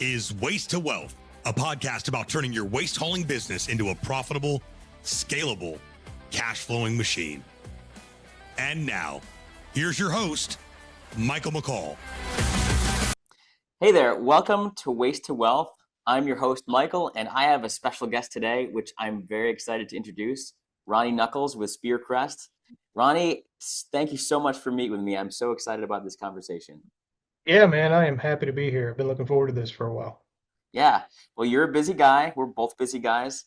is Waste to Wealth, a podcast about turning your waste hauling business into a profitable, scalable, cash flowing machine. And now, here's your host, Michael McCall. Hey there, welcome to Waste to Wealth. I'm your host, Michael, and I have a special guest today, which I'm very excited to introduce, Ronnie Knuckles with Spearcrest. Ronnie, thank you so much for meeting with me. I'm so excited about this conversation. Yeah, man, I am happy to be here. I've been looking forward to this for a while. Yeah, well, you're a busy guy. We're both busy guys.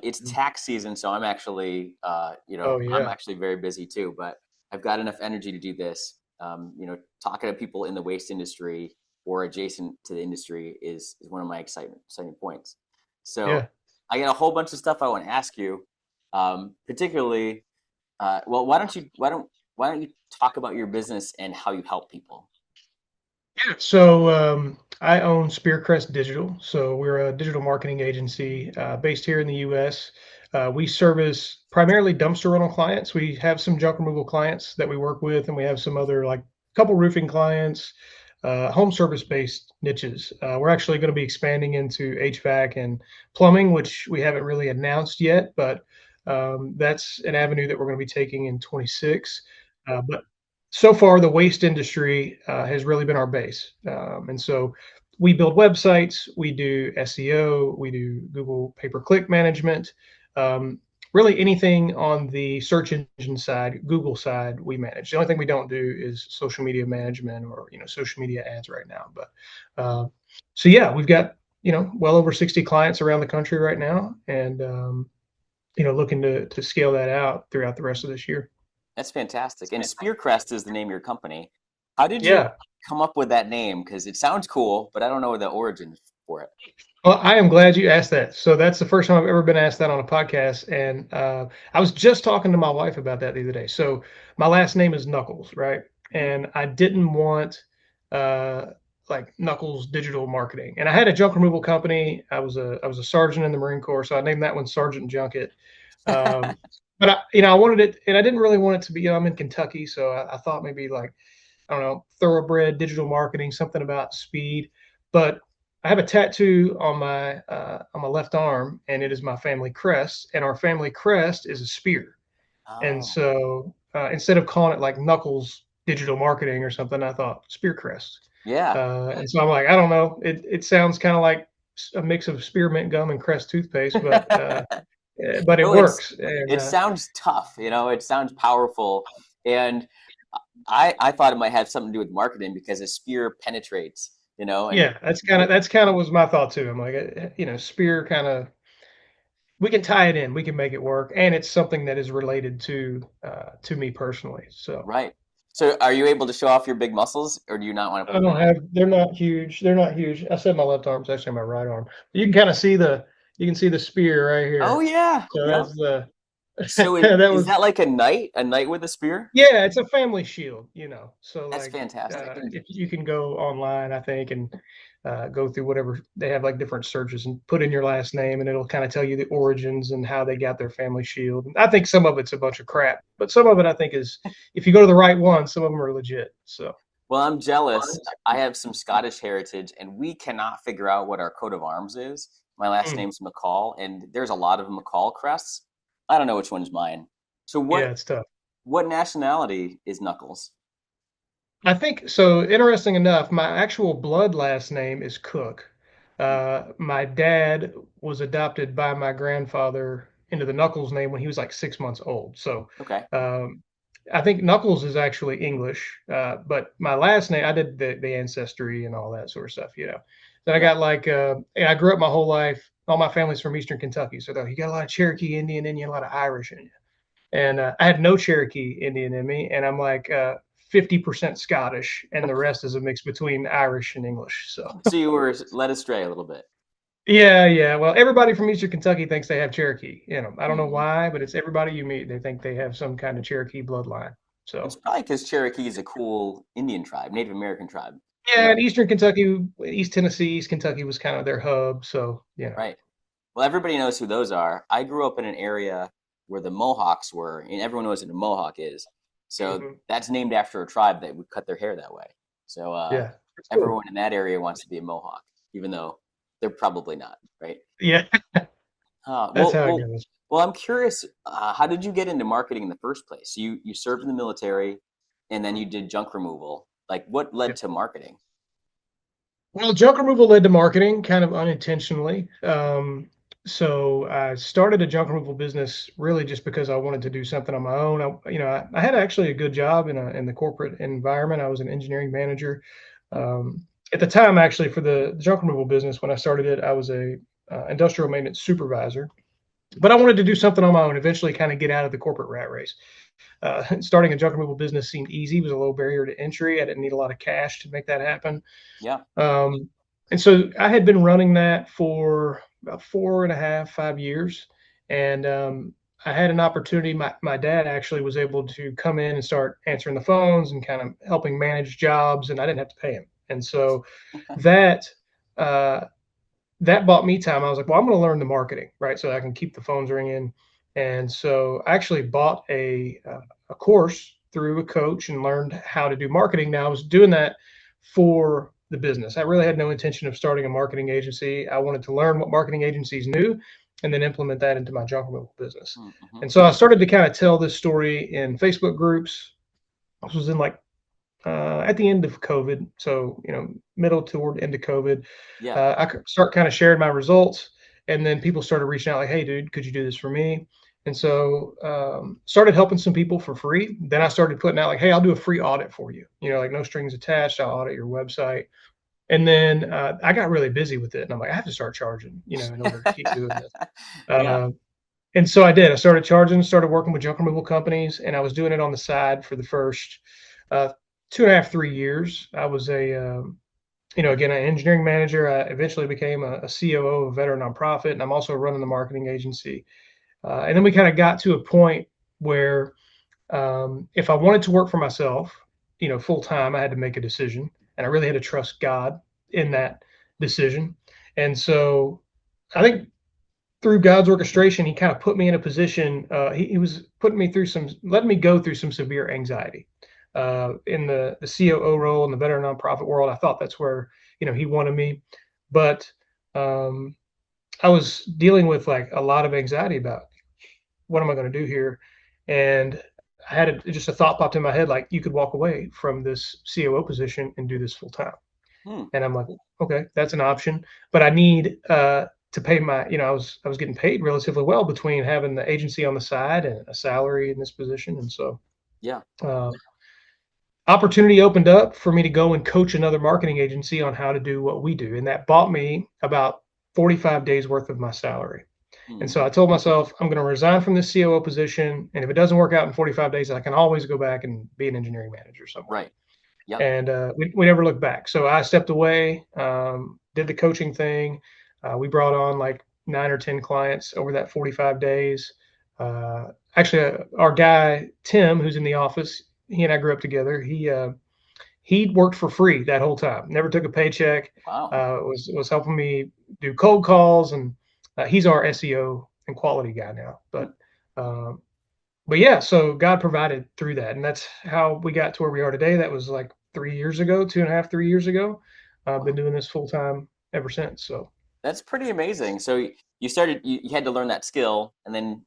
It's tax season, so I'm actually, I'm actually very busy too, but I've got enough energy to do this. Talking to people in the waste industry or adjacent to the industry is one of my exciting points. So yeah. I got a whole bunch of stuff I want to ask you, particularly, why don't you talk about your business and how you help people? Yeah, so I own Spearcrest Digital. So we're a digital marketing agency based here in the U.S. We service primarily dumpster rental clients. We have some junk removal clients that we work with, and we have some other couple roofing clients, home service-based niches. We're actually going to be expanding into HVAC and plumbing, which we haven't really announced yet, but that's an avenue that we're going to be taking in 26. But so far, the waste industry has really been our base. And so we build websites, we do SEO, we do Google pay-per-click management. Really anything on the search engine side, Google side, we manage. The only thing we don't do is social media management or, social media ads right now. But we've got, well over 60 clients around the country right now, and, looking to scale that out throughout the rest of this year. That's fantastic. And Spearcrest is the name of your company. How did you come up with that name? Because it sounds cool, but I don't know the origin for it. Well, I am glad you asked that. So that's the first time I've ever been asked that on a podcast. And I was just talking to my wife about that the other day. So my last name is Knuckles, right? And I didn't want Knuckles Digital Marketing. And I had a junk removal company. I was a sergeant in the Marine Corps, so I named that one Sergeant Junket. But I wanted it, and I didn't really want it to be. I'm in Kentucky, so I thought maybe thoroughbred digital marketing, something about speed. But I have a tattoo on my left arm, and it is my family crest, and our family crest is a spear. Oh. And so instead of calling it like Knuckles Digital Marketing or something, I thought Spearcrest. Yeah. And so I'm like, I don't know. It sounds kind of like a mix of spearmint gum and Crest toothpaste, but. But it works. It sounds tough, it sounds powerful. And I thought it might have something to do with marketing because a spear penetrates, Yeah, that's kind of was my thought too. I'm like, spear kind of, we can tie it in, we can make it work. And it's something that is related to me personally. So. Right. So are you able to show off your big muscles, or do you not want to? I don't have, they're not huge. I said my left arm's actually my right arm. You can kind of see you can see the spear right here. Oh yeah. So that's the. So is that like a knight with a spear? Yeah, it's a family shield, So that's fantastic. If you can go online, I think, and go through whatever they have, different searches, and put in your last name, and it'll kind of tell you the origins and how they got their family shield. And I think some of it's a bunch of crap, but some of it I think is, if you go to the right one, some of them are legit. So. Well, I'm jealous. I have some Scottish heritage, and we cannot figure out what our coat of arms is. My last name's McCall, and there's a lot of McCall crests. I don't know which one's mine. So yeah, it's tough. What nationality is Knuckles? I think so. Interesting enough, my actual blood last name is Cook. My dad was adopted by my grandfather into the Knuckles name when he was 6 months old. So okay. I think Knuckles is actually English, but my last name, I did the ancestry and all that sort of stuff, Then I got and I grew up my whole life. All my family's from Eastern Kentucky, so you got a lot of Cherokee Indian in you, a lot of Irish in you. And I had no Cherokee Indian in me, and I'm 50% Scottish, and the rest is a mix between Irish and English. So you were led astray a little bit. Yeah. Well, everybody from Eastern Kentucky thinks they have Cherokee in them. I don't know why, but it's everybody you meet. They think they have some kind of Cherokee bloodline. So it's probably because Cherokee is a cool Indian tribe, Native American tribe. Yeah, and Eastern Kentucky, East Tennessee, East Kentucky was kind of their hub. So, Right. Well, everybody knows who those are. I grew up in an area where the Mohawks were, and everyone knows what a Mohawk is. So that's named after a tribe that would cut their hair that way. So everyone in that area wants to be a Mohawk. even though they're probably not, right? Yeah. That's how it goes. Well, I'm curious, how did you get into marketing in the first place? You served in the military, and then you did junk removal. Like, what led to marketing? Well, junk removal led to marketing kind of unintentionally. So I started a junk removal business really just because I wanted to do something on my own. I had actually a good job in the corporate environment. I was an engineering manager. At the time, actually, for the junk removal business, when I started it, I was a industrial maintenance supervisor. But I wanted to do something on my own, eventually kind of get out of the corporate rat race. Starting a junk removal business seemed easy. It was a low barrier to entry. I didn't need a lot of cash to make that happen. Yeah. And so I had been running that for about 4.5, 5 years. And I had an opportunity. My dad actually was able to come in and start answering the phones and kind of helping manage jobs, and I didn't have to pay him. And so that uh, that bought me time. I was like, well, I'm going to learn the marketing, right? So I can keep the phones ringing. And so I actually bought a course through a coach and learned how to do marketing. Now I was doing that for the business. I really had no intention of starting a marketing agency. I wanted to learn what marketing agencies knew and then implement that into my junk removal business. Mm-hmm. And so I started to kind of tell this story in Facebook groups. This was in like at the end of COVID. So, middle toward end of COVID, I could start kind of sharing my results, and then people started reaching out like, hey dude, could you do this for me? And so, started helping some people for free. Then I started putting out like, hey, I'll do a free audit for you, like no strings attached. I'll audit your website. And then I got really busy with it, and I'm like, I have to start charging, in order to keep doing this. And so I did. I started charging, started working with junk removal companies, and I was doing it on the side for the first 2.5, 3 years. I was again, an engineering manager. I eventually became a COO of a veteran nonprofit, and I'm also running the marketing agency. And then we kind of got to a point where if I wanted to work for myself, full time, I had to make a decision, and I really had to trust God in that decision. And so I think through God's orchestration, he kind of put me in a position. He was putting me through letting me go through some severe anxiety. In the COO role in the veteran nonprofit world, I thought that's where, he wanted me. But I was dealing with like a lot of anxiety about what am I going to do here? And I had just a thought popped in my head, like you could walk away from this COO position and do this full time. And I'm like, okay, that's an option, but I need to pay my, I was getting paid relatively well between having the agency on the side and a salary in this position. And so, opportunity opened up for me to go and coach another marketing agency on how to do what we do. And that bought me about 45 days worth of my salary. And so I told myself, I'm going to resign from this COO position. And if it doesn't work out in 45 days, I can always go back and be an engineering manager somewhere. Right. Yep. And we never looked back. So I stepped away, did the coaching thing. We brought on like 9 or 10 clients over that 45 days. Actually, our guy, Tim, who's in the office, he and I grew up together. He worked for free that whole time. Never took a paycheck. Wow. Was helping me do cold calls, and he's our SEO and quality guy now. But yeah, so God provided through that, and that's how we got to where we are today. That was like 3 years ago, 2.5, 3 years ago. I've been doing this full time ever since. So that's pretty amazing. So you had to learn that skill, and then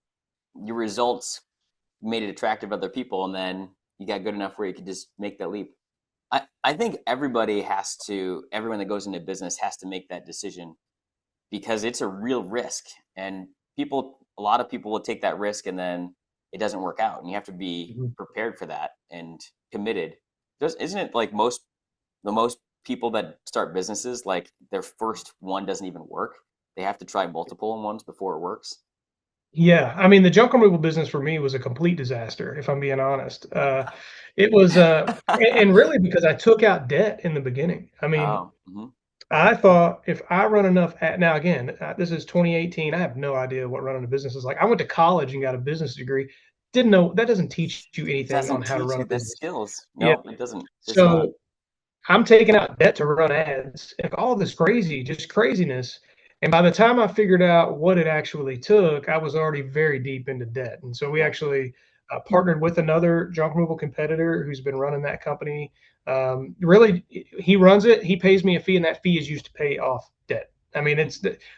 your results made it attractive to other people, and then you got good enough where you could just make that leap. I think everyone that goes into business has to make that decision, because it's a real risk, and a lot of people will take that risk and then it doesn't work out, and you have to be prepared for that and committed. Isn't it like most people that start businesses, like their first one doesn't even work? They have to try multiple ones before it works. Yeah, I mean, the junk removal business for me was a complete disaster, if I'm being honest. It was, and really because I took out debt in the beginning. I mean, I thought if I run enough now again, this is 2018. I have no idea what running a business is like. I went to college and got a business degree. Didn't know that doesn't teach you anything on how to run a business. Skills. No, it doesn't. So I'm taking out debt to run ads and all this craziness. And by the time I figured out what it actually took, I was already very deep into debt. And so we actually partnered with another junk removal competitor who's been running that company. Really, he runs it. He pays me a fee, and that fee is used to pay off debt. I mean,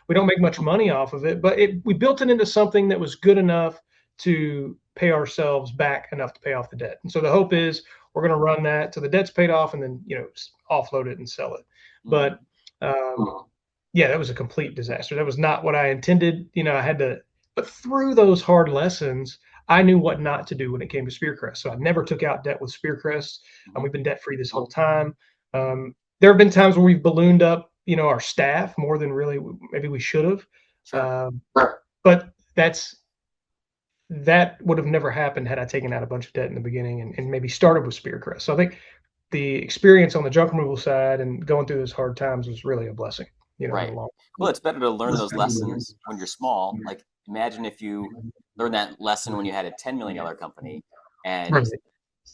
we don't make much money off of it, but we built it into something that was good enough to pay ourselves back enough to pay off the debt. And so the hope is we're going to run that till the debt's paid off, and then offload it and sell it. But yeah, that was a complete disaster. That was not what I intended. I had to, but through those hard lessons, I knew what not to do when it came to Spearcrest. So I never took out debt with Spearcrest, and we've been debt free this whole time. There have been times where we've ballooned up, our staff more than really maybe we should have. Sure. But that would have never happened had I taken out a bunch of debt in the beginning and maybe started with Spearcrest. So I think the experience on the junk removal side and going through those hard times was really a blessing. Right. Well, it's better to learn those lessons when you're small. Like, imagine if you learned that lesson when you had a $10 million company and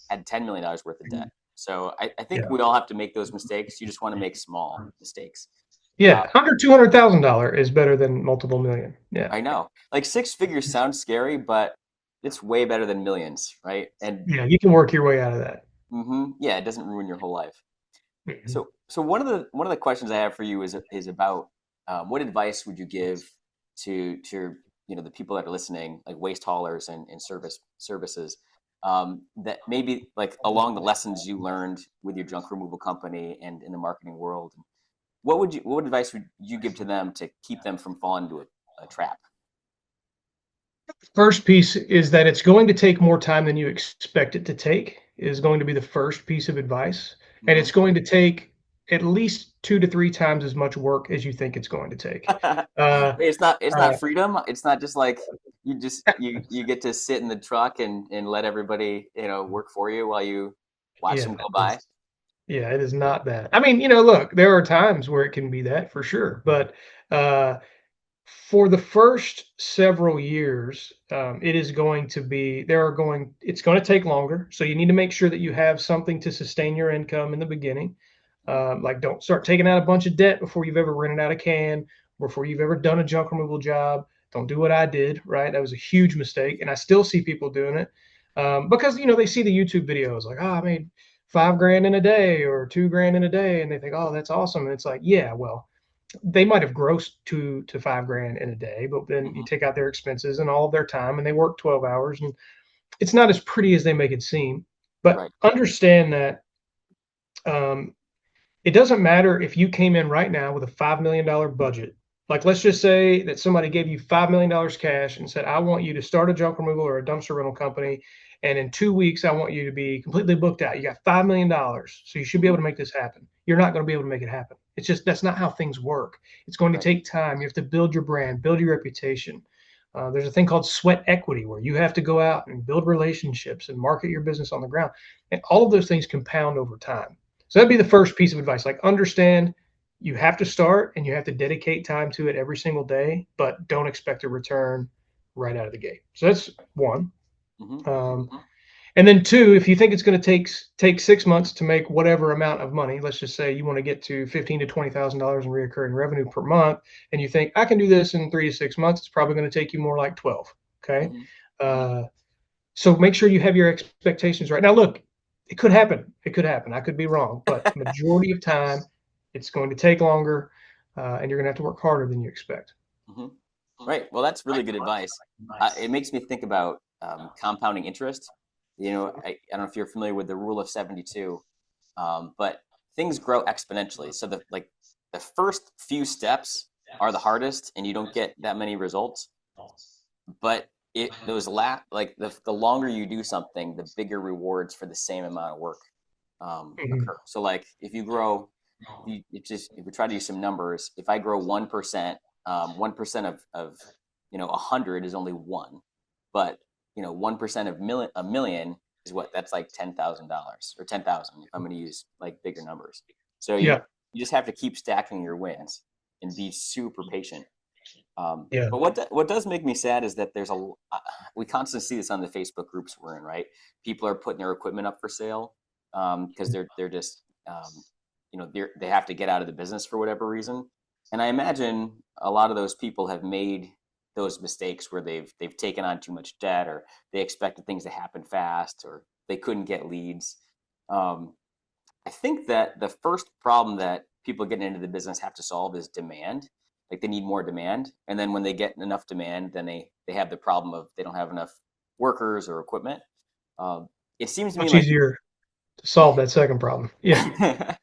had $10 million worth of debt. So I think we all have to make those mistakes. You just want to make small mistakes. Yeah, under $200,000 is better than multiple million. Yeah, I know. Like, six figures sounds scary, but it's way better than millions, right? And yeah, you can work your way out of that. Yeah, it doesn't ruin your whole life. So one of the questions I have for you is about what advice would you give to the people that are listening, like waste haulers and services, that maybe like along the lessons you learned with your junk removal company and in the marketing world. What advice would you give to them to keep them from falling into a trap? First piece is that it's going to take more time than you expect it to take, is going to be the first piece of advice. And it's going to take at least 2 to 3 times as much work as you think it's going to take. It's not freedom. It's not just like you get to sit in the truck and let everybody work for you while you watch them go by. Yeah, it is not that. I mean, look, there are times where it can be that for sure, but for the first several years, it's going to take longer. So you need to make sure that you have something to sustain your income in the beginning. Like, don't start taking out a bunch of debt before you've ever rented out a can, before you've ever done a junk removal job. Don't do what I did, right? That was a huge mistake. And I still see people doing it because, they see the YouTube videos like, I made $5,000 in a day or $2,000 in a day. And they think, oh, that's awesome. And it's like, yeah, well, they might have grossed $2,000 to $5,000 in a day, but then you take out their expenses and all of their time and they work 12 hours and it's not as pretty as they make it seem. But understand that it doesn't matter if you came in right now with a $5 million budget. Like, let's just say that somebody gave you $5 million cash and said, I want you to start a junk removal or a dumpster rental company. And in 2 weeks, I want you to be completely booked out. You got $5 million. So you should be able to make this happen. You're not going to be able to make it happen. It's just, that's not how things work. It's going to take time. You have to build your brand, build your reputation. There's a thing called sweat equity where you have to go out and build relationships and market your business on the ground. And all of those things compound over time. So that'd be the first piece of advice. Like, understand you have to start and you have to dedicate time to it every single day, but don't expect a return right out of the gate. So that's one. And then 2, if you think it's going to take 6 months to make whatever amount of money, let's just say you want to get to $15,000 to $20,000 in recurring revenue per month, and you think I can do this in 3 to 6 months, it's probably going to take you more like 12. Okay. So make sure you have your expectations right. Now, look, it could happen. I could be wrong, but majority of time, it's going to take longer, and you're going to have to work harder than you expect. Right. Well, that's really good advice. It makes me think about compounding interest. I don't know if you're familiar with the rule of 72, but things grow exponentially. So the first few steps are the hardest, and you don't get that many results. But the longer you do something, the bigger rewards for the same amount of work occur. So like if you grow, if we try to do some numbers, if I grow 1%, 1% of 100 is only 1, but 1% of a million is what? That's like $10,000 or 10,000 if I'm going to use like bigger numbers. So you just have to keep stacking your wins and be super patient. But what does make me sad is that we constantly see this on the Facebook groups we're in, right? People are putting their equipment up for sale because they're just they have to get out of the business for whatever reason. And I imagine a lot of those people have made those mistakes where they've taken on too much debt, or they expected things to happen fast, or they couldn't get leads. I think that the first problem that people getting into the business have to solve is demand. Like they need more demand, and then when they get enough demand, then they have the problem of they don't have enough workers or equipment. It seems to me much like easier to solve that second problem. Yeah.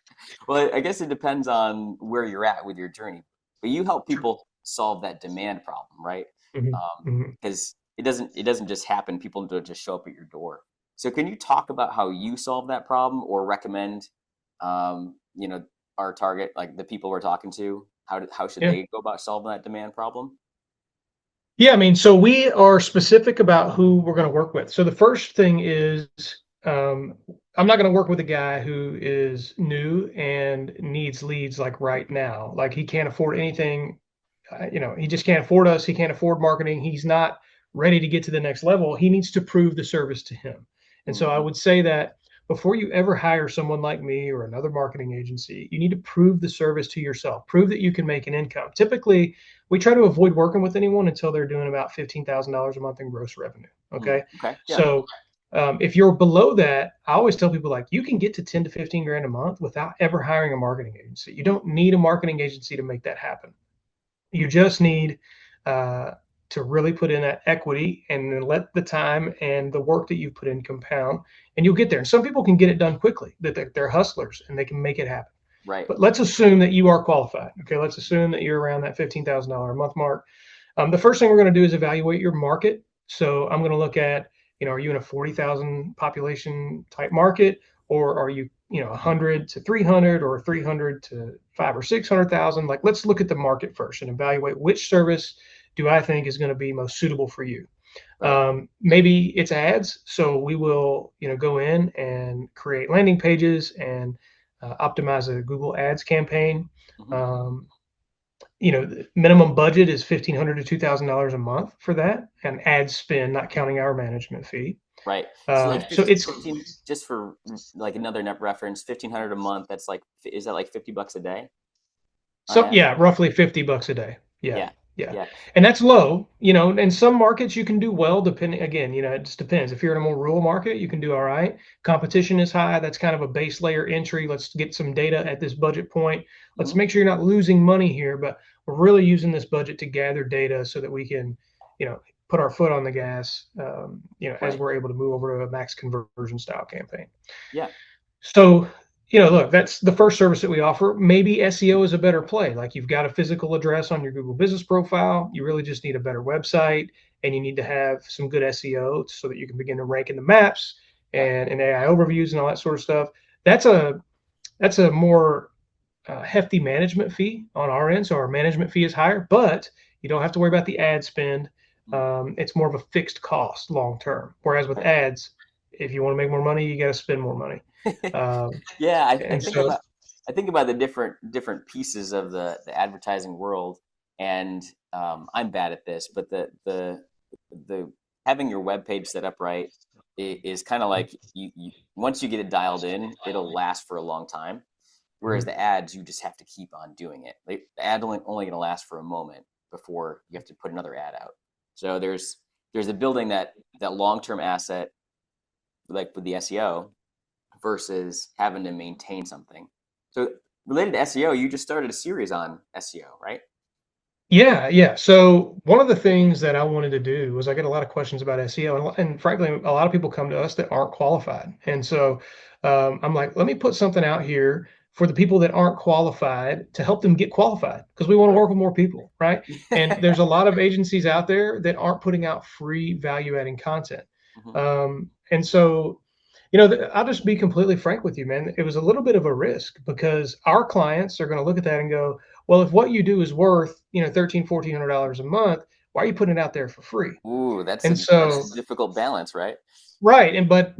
well, I guess it depends on where you're at with your journey, but you help people solve that demand problem, right? Because it doesn't just happen. People don't just show up at your door. So can you talk about how you solve that problem, or recommend, you know, our target, like the people we're talking to, how should Yeah. they go about solving that demand problem? Yeah, I mean, so we are specific about who we're going to work with. So the first thing is, I'm not going to work with a guy who is new and needs leads like right now. Like he can't afford anything. He just can't afford us. He can't afford marketing. He's not ready to get to the next level. He needs to prove the service to him. And so I would say that before you ever hire someone like me or another marketing agency, you need to prove the service to yourself. Prove that you can make an income. Typically, we try to avoid working with anyone until they're doing about $15,000 a month in gross revenue. Okay. Okay. Yeah. So if you're below that, I always tell people like you can get to 10 to 15 grand a month without ever hiring a marketing agency. You don't need a marketing agency to make that happen. You just need to really put in that equity and then let the time and the work that you put in compound, and you'll get there. And some people can get it done quickly, that they're hustlers and they can make it happen. Right. But let's assume that you are qualified. Okay, let's assume that you're around that $15,000 a month mark. The first thing we're going to do is evaluate your market. So I'm going to look at, are you in a 40,000 population type market, or are you 100 to 300 or 300 to 5 or 600,000? Like, let's look at the market first and evaluate which service do I think is going to be most suitable for you. Right. Maybe it's ads. So we will, go in and create landing pages and optimize a Google Ads campaign. The minimum budget is $1,500 to $2,000 a month for that, and ad spend, not counting our management fee. Right. So like 15, so it's 15, just for like another net reference, 1,500 a month. That's like, is that like $50 a day? So yeah, roughly $50 a day. Yeah. And that's low, in some markets you can do well, depending, again, it just depends. If you're in a more rural market, you can do all right. Competition is high. That's kind of a base layer entry. Let's get some data at this budget point. Let's make sure you're not losing money here, but we're really using this budget to gather data so that we can, put our foot on the gas, as we're able to move over to a max conversion style campaign. Yeah. So, look, that's the first service that we offer. Maybe SEO is a better play. Like you've got a physical address on your Google business profile. You really just need a better website, and you need to have some good SEO so that you can begin to rank in the maps and AI overviews and all that sort of stuff. That's a more hefty management fee on our end. So our management fee is higher, but you don't have to worry about the ad spend. It's more of a fixed cost long term. Whereas with ads, if you want to make more money, you got to spend more money. Yeah, I think about the different pieces of the advertising world, and I'm bad at this, but the having your web page set up right is kind of like you once you get it dialed in, it'll last for a long time. Whereas the ads, you just have to keep on doing it. The ad only going to last for a moment before you have to put another ad out. So there's a building that long-term asset, like with the SEO, versus having to maintain something. So related to SEO, you just started a series on SEO, right? Yeah. So one of the things that I wanted to do was I get a lot of questions about SEO, and frankly, a lot of people come to us that aren't qualified. And so I'm like, let me put something out here for the people that aren't qualified to help them get qualified, because we want to work with more people, right? And there's a lot of agencies out there that aren't putting out free value-adding content. And so, I'll just be completely frank with you, man. It was a little bit of a risk because our clients are going to look at that and go, well, if what you do is worth, $1,300, $1,400 a month, why are you putting it out there for free? Ooh, that's a difficult balance, right? Right. And but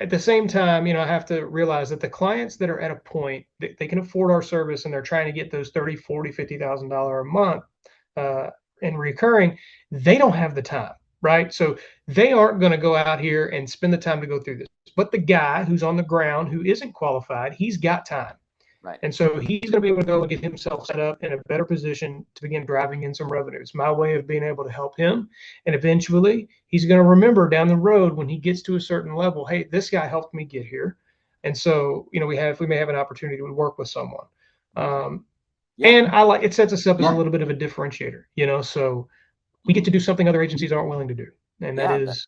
at the same time, I have to realize that the clients that are at a point that they can afford our service and they're trying to get those $30,000, $40,000, $50,000 a month in recurring, they don't have the time. Right. So they aren't going to go out here and spend the time to go through this. But the guy who's on the ground who isn't qualified, he's got time. Right. And so he's going to be able to go and get himself set up in a better position to begin driving in some revenues. My way of being able to help him. And eventually he's going to remember down the road when he gets to a certain level, hey, this guy helped me get here. And so, we may have an opportunity to work with someone. And it sets us up as a little bit of a differentiator, so we get to do something other agencies aren't willing to do. And that is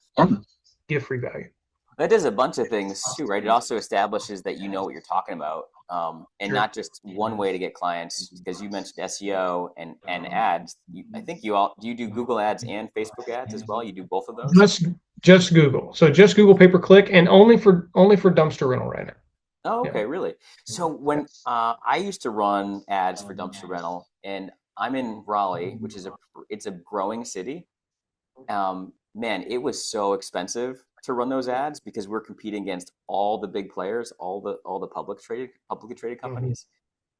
give free value. That does a bunch of things too, right? It also establishes that you know what you're talking about, and not just one way to get clients. Because you mentioned SEO and ads. I think do you do Google ads and Facebook ads as well? You do both of those? Just Google. So just Google pay per click, and only for dumpster rental right now. Oh, okay, really? So when I used to run ads for dumpster rental, and I'm in Raleigh, which is it's a growing city. Man, it was so expensive to run those ads because we're competing against all the big players, all the publicly traded companies,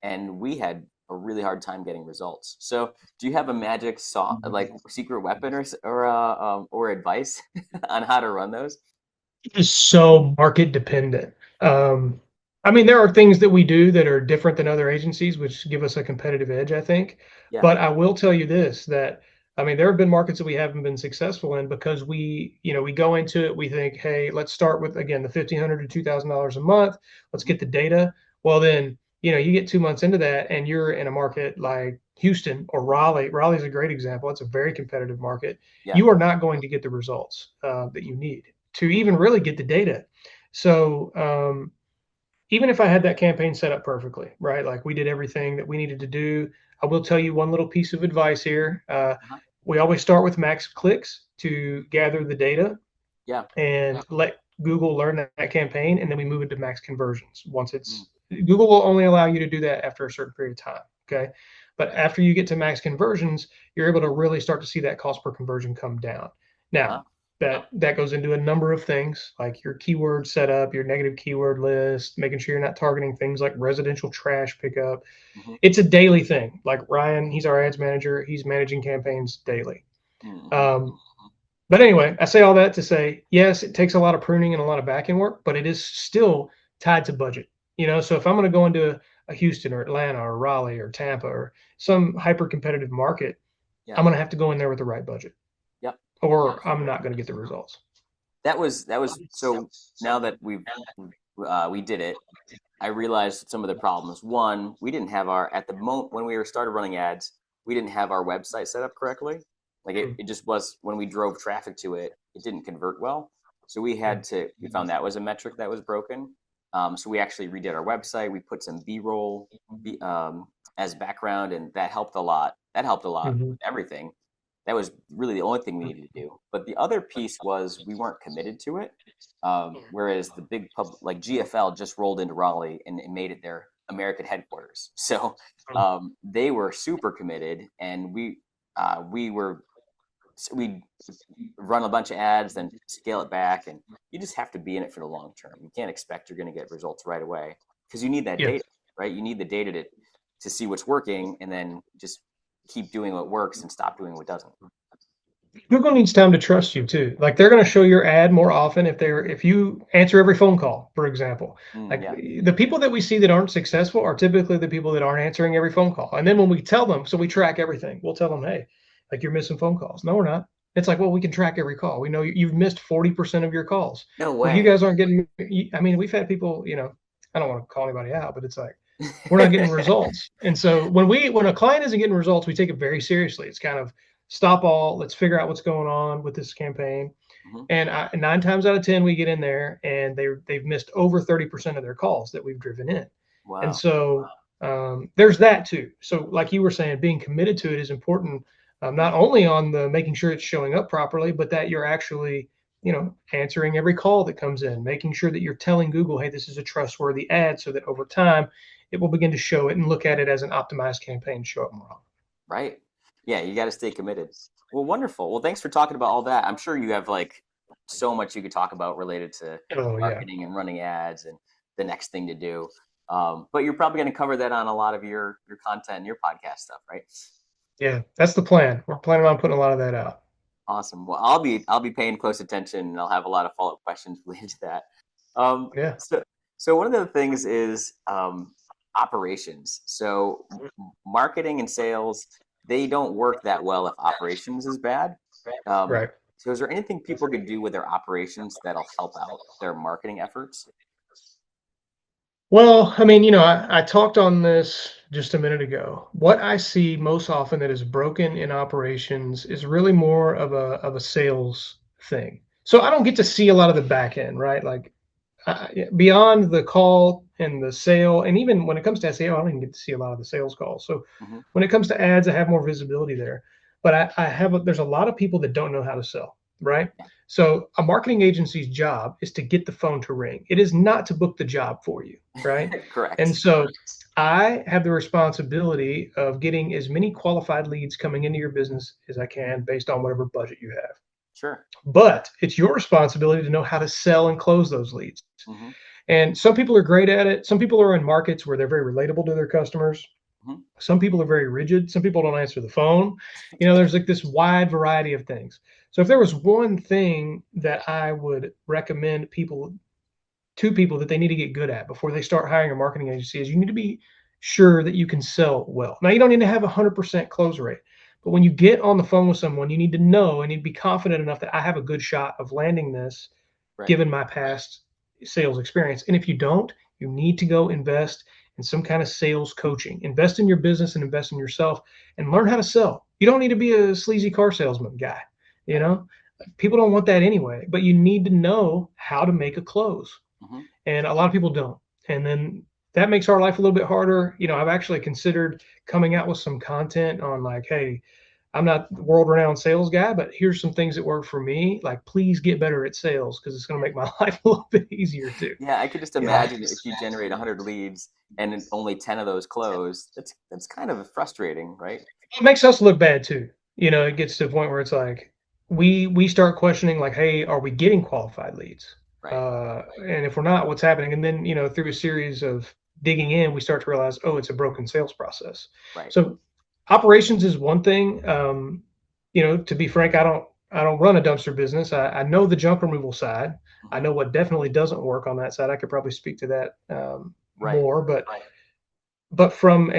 and we had a really hard time getting results. So, do you have a magic like secret weapon or advice on how to run those? It is so market dependent. There are things that we do that are different than other agencies, which give us a competitive edge, I think. Yeah. But I will tell you this, that there have been markets that we haven't been successful in because we go into it, we think, hey, let's start with, again, the $1,500 to $2,000 a month. Let's get the data. Well, then, you get 2 months into that and you're in a market like Houston or Raleigh. Raleigh's a great example. It's a very competitive market. Yeah. You are not going to get the results that you need to even really get the data. So even if I had that campaign set up perfectly, right? Like we did everything that we needed to do. I will tell you one little piece of advice here. We always start with max clicks to gather the data and let Google learn that campaign, and then we move into max conversions. Google will only allow you to do that after a certain period of time. Okay. But after you get to max conversions, you're able to really start to see that cost per conversion come down. Now, that goes into a number of things like your keyword setup, your negative keyword list, making sure you're not targeting things like residential trash pickup. It's a daily thing. Like Ryan, he's our ads manager. He's managing campaigns daily. But anyway, I say all that to say, yes, it takes a lot of pruning and a lot of back end work, but it is still tied to budget. So if I'm going to go into a Houston or Atlanta or Raleigh or Tampa or some hyper competitive market, I'm going to have to go in there with the right budget. Or I'm not going to get the results. That was so. Now that we did it, I realized some of the problems. One, we didn't have at the moment when we started running ads, we didn't have our website set up correctly. Like it just was, when we drove traffic to it, it didn't convert well. So we found that was a metric that was broken. So we actually redid our website. We put some B-roll as background, and that helped a lot. With everything. That was really the only thing we needed to do. But the other piece was we weren't committed to it. Whereas the big like GFL just rolled into Raleigh and made it their American headquarters. So they were super committed, and we run a bunch of ads, then scale it back, and you just have to be in it for the long term. You can't expect you're going to get results right away because you need that data, right? You need the data to see what's working, and then just keep doing what works and stop doing what doesn't. Google needs time to trust you too. Like they're going to show your ad more often if you answer every phone call, for example. The people that we see that aren't successful are typically the people that aren't answering every phone call. And then when we tell them, so we track everything, we'll tell them, hey, like you're missing phone calls. No, we're not. It's like, well, we can track every call. We know you've missed 40% of your calls. No way. Well, you guys aren't getting. We've had people. I don't want to call anybody out, but it's like we're not getting results. And so when a client isn't getting results, we take it very seriously. It's kind of stop all. Let's figure out what's going on with this campaign. And 9 times out of 10, we get in there and they've missed over 30% of their calls that we've driven in. Wow. And so there's that too. So like you were saying, being committed to it is important. Not only on the making sure it's showing up properly, but that you're actually, answering every call that comes in, making sure that you're telling Google, hey, this is a trustworthy ad, so that over time it will begin to show it and look at it as an optimized campaign, show up more often. Right. Yeah, you got to stay committed. Well, wonderful. Well, thanks for talking about all that. I'm sure you have like so much you could talk about related to marketing and running ads and the next thing to do. But you're probably going to cover that on a lot of your content and your podcast stuff, right? Yeah, that's the plan. We're planning on putting a lot of that out. Awesome. Well, I'll be paying close attention, and I'll have a lot of follow-up questions related to that. So one of the things is operations. So marketing and sales, they don't work that well if operations is bad. Right. So is there anything people could do with their operations that'll help out their marketing efforts? Well, I mean, I talked on this just a minute ago. What I see most often that is broken in operations is really more of a sales thing. So I don't get to see a lot of the back end, right? Like beyond the call and the sale, and even when it comes to SEO, I don't even get to see a lot of the sales calls. So Mm-hmm. when it comes to ads, I have more visibility there. But there's a lot of people that don't know how to sell, right? So a marketing agency's job is to get the phone to ring. It is not to book the job for you, right? Correct. And so I have the responsibility of getting as many qualified leads coming into your business as I can based on whatever budget you have. Sure. But it's your responsibility to know how to sell and close those leads. Mm-hmm. And some people are great at it. Some people are in markets where they're very relatable to their customers. Mm-hmm. Some people are very rigid. Some people don't answer the phone. There's like this wide variety of things. So if there was one thing that I would recommend to people that they need to get good at before they start hiring a marketing agency is you need to be sure that you can sell well. Now, you don't need to have a 100% close rate, but when you get on the phone with someone, you need to know and you need to be confident enough that I have a good shot of landing this, Right. given my past sales experience. And if you don't, you need to go invest in some kind of sales coaching. Invest in your business and invest in yourself and learn how to sell. You don't need to be a sleazy car salesman guy. People don't want that anyway, but you need to know how to make a close. Mm-hmm. And a lot of people don't. And then that makes our life a little bit harder. I've actually considered coming out with some content on like, hey, I'm not the world-renowned sales guy, but here's some things that work for me. Like, please get better at sales because it's going to make my life a little bit easier too. Yeah, I could just imagine if you generate 100 leads and only 10 of those close, that's kind of frustrating, right? It makes us look bad too. It gets to the point where it's like we start questioning like, hey, are we getting qualified leads? Right. And if we're not, what's happening? And then, through a series of digging in, we start to realize, oh, it's a broken sales process. Right. So operations is one thing. To be frank, I don't run a dumpster business. I know the junk removal side. Mm-hmm. I know what definitely doesn't work on that side. I could probably speak to that more, but from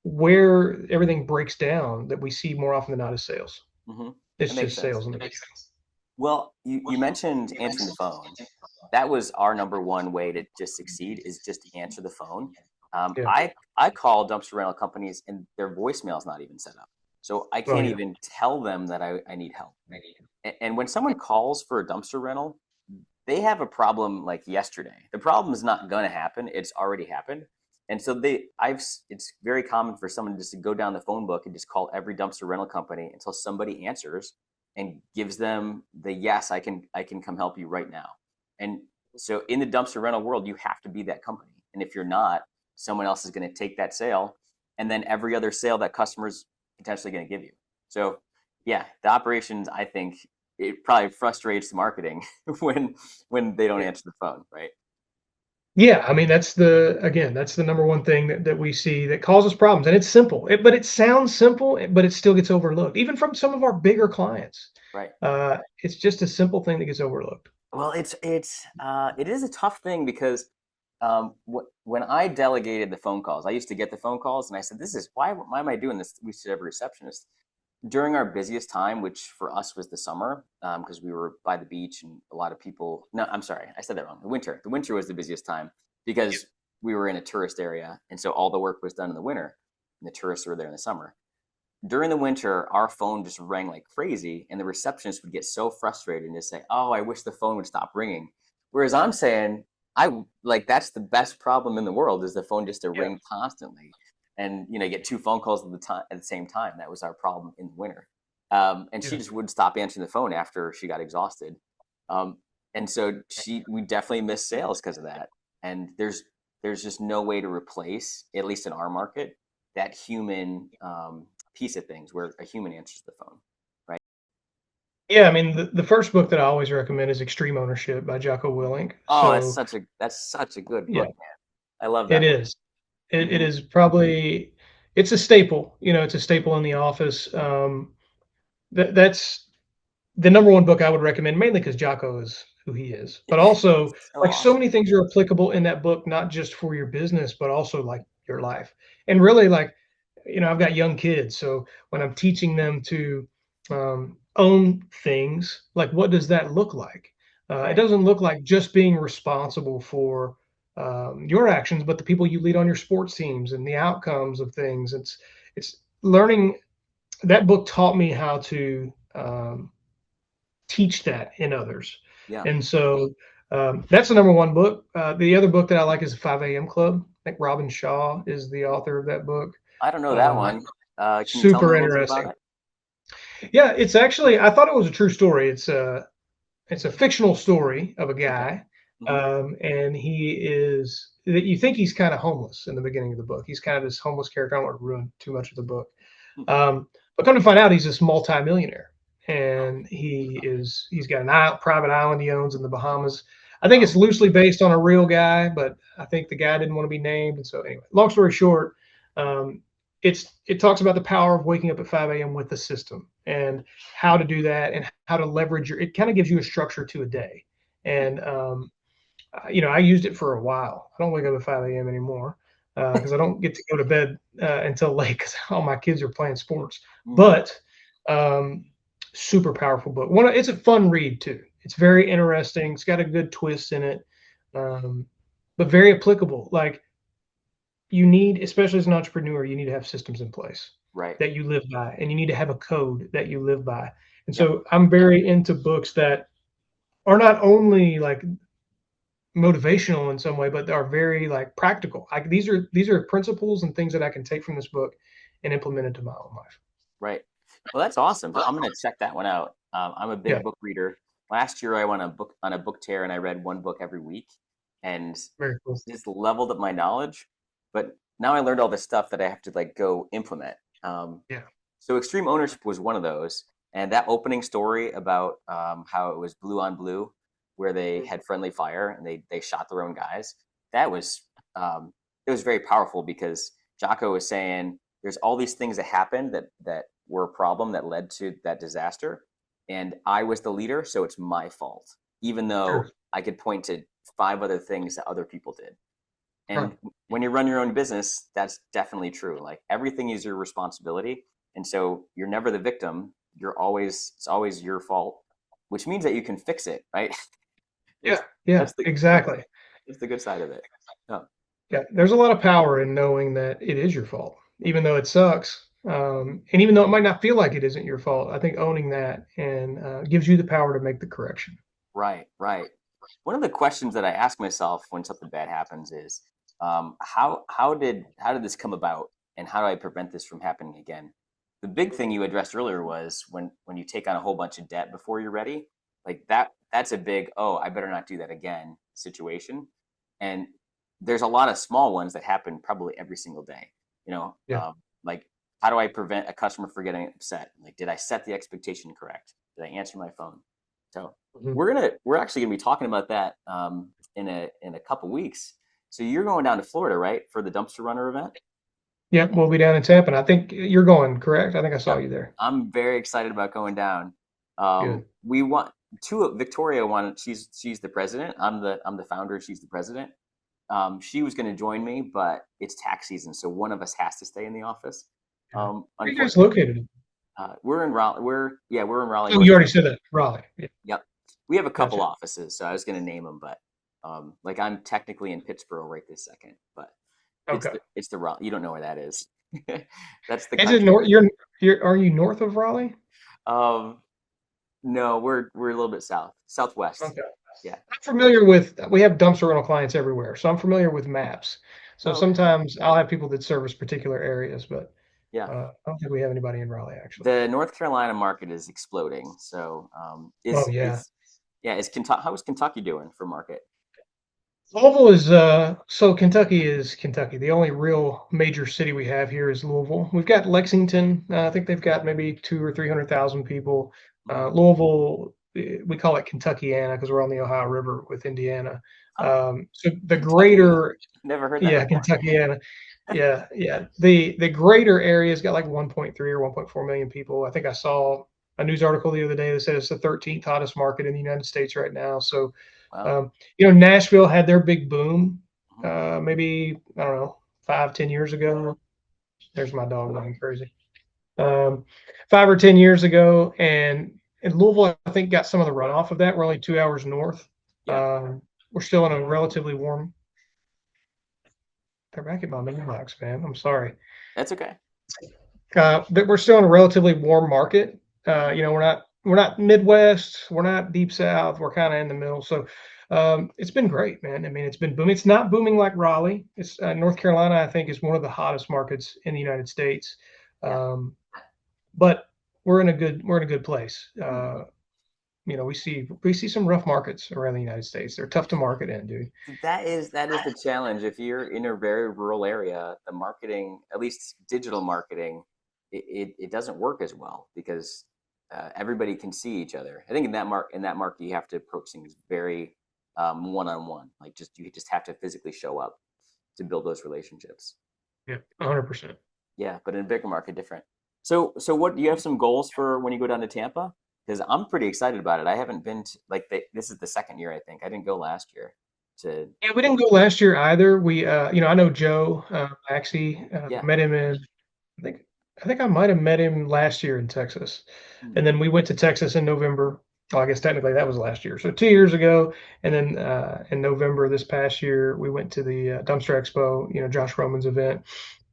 where everything breaks down that we see more often than not is sales. Mm-hmm. It's just sales in the beginning. Well, you mentioned answering the phone. That was our number one way to just succeed is just to answer the phone. I call dumpster rental companies and their voicemail is not even set up. So I can't even tell them that I need help. And when someone calls for a dumpster rental, they have a problem like yesterday. The problem is not going to happen. It's already happened. And so it's very common for someone just to go down the phone book and just call every dumpster rental company until somebody answers and gives them the yes, I can come help you right now. And so in the dumpster rental world, you have to be that company. And if you're not, someone else is going to take that sale, and then every other sale that customer's potentially going to give you. So yeah, the operations, I think it probably frustrates the marketing when they don't answer the phone, right? Yeah, I mean that's the number one thing that we see that causes problems, and it's simple. But it sounds simple, but it still gets overlooked, even from some of our bigger clients. Right. It's just a simple thing that gets overlooked. Well, it is a tough thing because when I delegated the phone calls, I used to get the phone calls, and I said, "This is why am I doing this? We should have a receptionist." During our busiest time, which for us was the summer, because we were by the beach and a lot of people. No, I'm sorry, I said that wrong. The winter. The winter was the busiest time because we were in a tourist area, and so all the work was done in the winter, and the tourists were there in the summer. During the winter, our phone just rang like crazy, and the receptionist would get so frustrated and just say, "Oh, I wish the phone would stop ringing." Whereas I'm saying, that's the best problem in the world is the phone just to ring constantly. And get two phone calls at the same time. That was our problem in the winter. And she just wouldn't stop answering the phone after she got exhausted. And so we definitely missed sales because of that. And there's just no way to replace, at least in our market, that human piece of things where a human answers the phone, right? Yeah, I mean the first book that I always recommend is Extreme Ownership by Jocko Willink. Oh, that's such a good book, man. I love that. It is. It is probably it's a staple. It's a staple in the office. That's the number one book I would recommend, mainly because Jocko is who he is. But also, so like, so awesome. many things are applicable in that book, not just for your business, but also like your life. And really, like, I've got young kids, so when I'm teaching them to own things, like, what does that look like? It Right. doesn't look like just being responsible for your actions, but the people you lead on your sports teams and the outcomes of things. It's learning. That book taught me how to teach that in others, Yeah. and so that's the number one book. The other book that I like is the 5 a.m. Club. I think Robin Shaw is the author of that book. I don't know that one. Can you tell me Super a little bit about interesting. it? Yeah, it's actually, I thought it was a true story. It's a fictional story of a Okay. guy, Mm-hmm. and you think he's kind of homeless in the beginning of the book. He's kind of this homeless character. I don't want to ruin too much of the book, but come to find out, he's this multimillionaire, Oh, and he's got an private island he owns in the Bahamas. I think wow. it's loosely based on a real guy, but I think the guy didn't want to be named, and so anyway, long story short, um, it talks about the power of waking up at 5 a.m. with the system and how to do that and how to leverage it kind of gives you a structure to a day. And, I used it for a while. I don't wake up at 5 a.m. anymore because I don't get to go to bed until late because all my kids are playing sports. Mm, But um, super powerful book. It's a fun read too. It's very interesting. It's got a good twist in it, um, but very applicable. Like, especially as an entrepreneur, you need to have systems in place right. that you live by, and you need to have a code that you live by. And Yep. so I'm very into books that are not only like motivational in some way, but are very like practical. Like, these are principles and things that I can take from this book and implement into my own life. Right. Well, that's awesome. So I'm going to check that one out. I'm a Yeah, big book reader. Last year, I went on a book tear, and I read one book every week, and very cool. just leveled up my knowledge. But now I learned all this stuff that I have to like go implement. Yeah, So extreme ownership was one of those, and that opening story about how it was blue on blue, where they had friendly fire and they shot their own guys. That was it was very powerful because Jocko was saying there's all these things that happened that were a problem that led to that disaster, and I was the leader, so it's my fault, even though sure. I could point to five other things that other people did. Right. And when you run your own business, that's definitely true. Like everything is your responsibility. And so you're never the victim. It's always your fault, which means that you can fix it, right? Yeah, It's yeah, that's the exactly. that's the good side of it. Oh, Yeah, there's a lot of power in knowing that it is your fault, even though it sucks. And even though it might not feel like it isn't your fault, I think owning that and gives you the power to make the correction. right, right. One of the questions that I ask myself when something bad happens is, how did this come about, and how do I prevent this from happening again? The big thing you addressed earlier was when you take on a whole bunch of debt before you're ready, like that's a big, oh, I better not do that again situation. And there's a lot of small ones that happen probably every single day. You know, Yeah. like how do I prevent a customer from getting upset? Like, did I set the expectation correct? Did I answer my phone? So Mhm. we're actually gonna be talking about that in a couple weeks. So you're going down to Florida, right, for the dumpster runner event? Yeah, we'll be down in Tampa. And I think you're going, correct? I think I saw Yep. you there. I'm very excited about going down. Good. We want Victoria wanted. She's the president. I'm the founder. She's the president. She was going to join me, but it's tax season, so one of us has to stay in the office. Yeah. Where are you guys Unfortunately, located? we're in Raleigh. We're in Raleigh, Oh, you North already Carolina. said that. Raleigh. Yeah, Yep. We have a couple gotcha. offices, so I was going to name them, but like I'm technically in Pittsburgh right this second, but Okay. it's the Raleigh. You don't know where that is. That's the Is it country. north? Are you north of Raleigh? Um, no, we're a little bit southwest. Okay. Yeah. I'm familiar with, we have dumpster rental clients everywhere, so I'm familiar with maps. So Oh, okay. sometimes I'll have people that service particular areas, but Yeah. I don't think we have anybody in Raleigh actually. The North Carolina market is exploding. So, Oh yeah. is Kentucky? How is Kentucky doing for market? Louisville is so Kentucky is Kentucky. The only real major city we have here is Louisville. We've got Lexington. I think they've got maybe 200,000 or 300,000 people. Mm. Louisville, we call it Kentuckiana because we're on the Ohio River with Indiana. Oh, So the Kentucky. greater, Never heard that yeah, before. Kentuckiana, yeah. The greater area's got like 1.3 or 1.4 million people. I think I saw a news article the other day that said it's the 13th hottest market in the United States right now. So, wow. Nashville had their big boom, maybe, I don't know, 5-10 years ago. There's my dog going crazy. 5 or 10 years ago. And Louisville, I think, got some of the runoff of that. We're only 2 hours north. Yeah. We're still in a relatively warm. They're back at my mailbox, man. I'm sorry. That's okay. But we're still in a relatively warm market. We're not Midwest, we're not Deep South, we're kind of in the middle. So it's been great, man. I mean, it's been booming. It's not booming like Raleigh. It's North Carolina, I think, is one of the hottest markets in the United States. But we're in a good place. We see some rough markets around the United States. They're tough to market in, dude. That is the challenge. If you're in a very rural area, the marketing, at least digital marketing, it doesn't work as well because everybody can see each other. I think in that market, you have to approach things very one-on-one. Like you just have to physically show up to build those relationships. Yeah, 100%. Yeah, but in a bigger market, different. So what do you have some goals for when you go down to Tampa? Because I'm pretty excited about it. I haven't been to, this is the second year, I think. I didn't go last year. Yeah, we didn't go last year either. We, I know Joe Maxey, met him in, I think I might have met him last year in Texas. And then we went to Texas in November. Well, I guess technically that was last year. So 2 years ago. And then in November this past year, we went to the Dumpster Expo, Josh Roman's event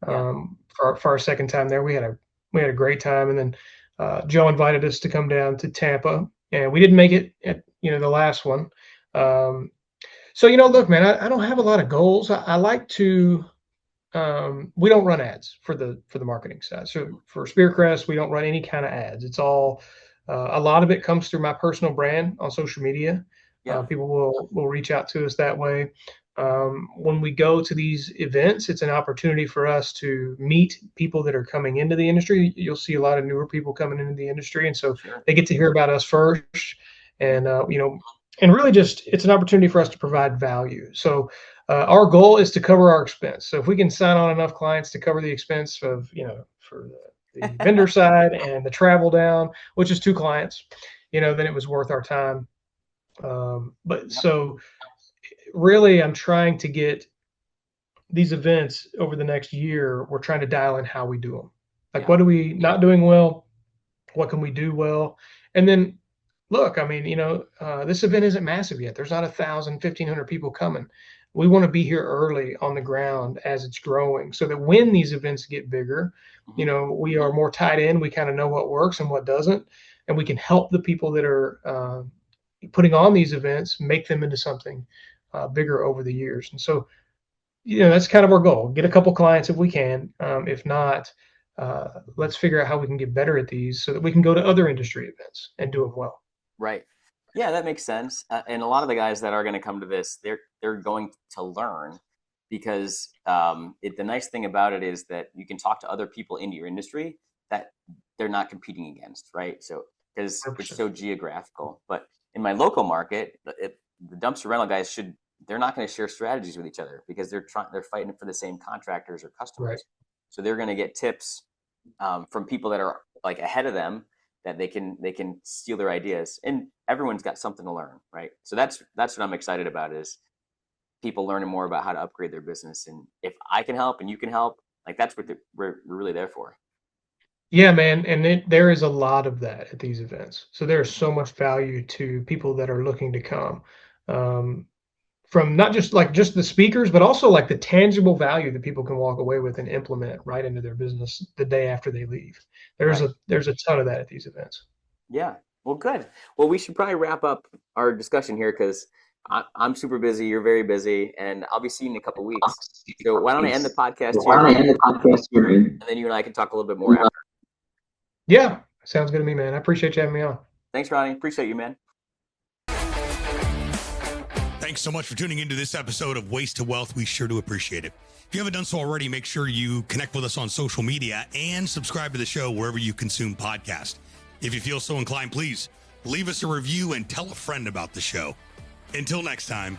for our second time there. We had a great time. And then Joe invited us to come down to Tampa, and we didn't make it at the last one. So look, man, I don't have a lot of goals. I like to. We don't run ads for the marketing side. So for Spearcrest, we don't run any kind of ads. It's all a lot of it comes through my personal brand on social media. People will reach out to us that way. When we go to these events, it's an opportunity for us to meet people that are coming into the industry. You'll see a lot of newer people coming into the industry, and so they get to hear about us first. And and really just it's an opportunity for us to provide value. So our goal is to cover our expense. So if we can sign on enough clients to cover the expense of for the vendor side and the travel down, which is 2 clients, then it was worth our time. So really, I'm trying to get these events over the next year. We're trying to dial in how we do them. Like, what are we not doing well? What can we do well? And then, look, I mean, this event isn't massive yet. There's not 1,000, 1,500 people coming. We want to be here early on the ground as it's growing so that when these events get bigger, we are more tied in. We kind of know what works and what doesn't. And we can help the people that are putting on these events, make them into something bigger over the years. And so, that's kind of our goal. Get a couple clients if we can. If not, let's figure out how we can get better at these so that we can go to other industry events and do them well. Right. Yeah, that makes sense. And a lot of the guys that are going to come to this, they're going to learn because the nice thing about it is that you can talk to other people in your industry that they're not competing against, right? So because it's so geographical. But in my local market, the dumpster rental guys they're not going to share strategies with each other because they're fighting for the same contractors or customers. Right. So they're going to get tips from people that are like ahead of them that they can steal their ideas, and everyone's got something to learn, right? So that's what I'm excited about is people learning more about how to upgrade their business. And if I can help and you can help, like that's what we're really there for. Yeah, man. And there is a lot of that at these events. So there's so much value to people that are looking to come from not just the speakers, but also like the tangible value that people can walk away with and implement right into their business the day after they leave. There's a ton of that at these events. Yeah. Well, good. Well, we should probably wrap up our discussion here because I'm super busy. You're very busy, and I'll be seeing you in a couple of weeks. So why don't I end the podcast here? And then you and I can talk a little bit more after. Yeah. Sounds good to me, man. I appreciate you having me on. Thanks, Ronnie. Appreciate you, man. Thanks so much for tuning into this episode of Waste to Wealth. We sure do appreciate it. If you haven't done so already, make sure you connect with us on social media and subscribe to the show wherever you consume podcasts. If you feel so inclined, please leave us a review and tell a friend about the show. Until next time.